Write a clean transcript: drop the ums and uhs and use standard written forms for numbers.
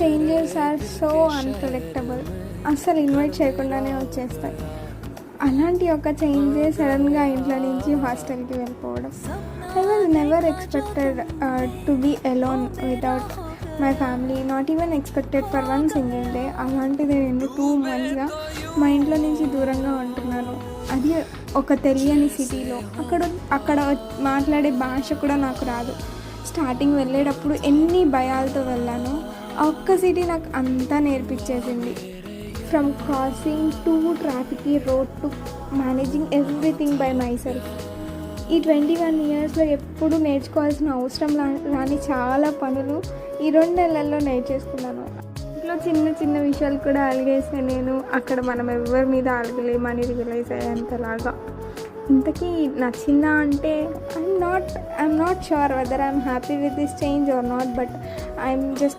Changes are so unpredictable. అస్సలు invite చేయకుండానే వచ్చేస్తాయి. అలాంటి ఒక చేంజే సడన్గా ఇంట్లో నుంచి హాస్టల్కి వెళ్ళిపోవడం. I was never expected to be alone without my family, not even expected for one single day. అలాంటిది నేను 2 monthsగా మా ఇంట్లో నుంచి దూరంగా ఉంటున్నాను. అది ఒక తెలియని సిటీలో. అక్కడ మాట్లాడే భాష కూడా నాకు రాదు. స్టార్టింగ్ వెళ్ళేటప్పుడు ఎన్ని భయాలతో వెళ్ళానో ఆ ఒక్క సిటీ నాకు అంతా నేర్పించేసింది. From crossing to traffic road to managing everything by myself. ఈ 21 yearsలో ఎప్పుడు నేర్చుకోవాల్సిన అవసరం రాని చాలా పనులు ఈ 2 నెలల్లో నేర్చేసుకున్నాను. ఇంట్లో చిన్న చిన్న విషయాలు కూడా అలిగేసే నేను అక్కడ మనం ఎవరి మీద అలగలేమని రియలైజ్ అయ్యేంతలాగా. ఇంతకీ నచ్చిందా అంటే I'm not sure whether I'm happy with this change or not, but I'm just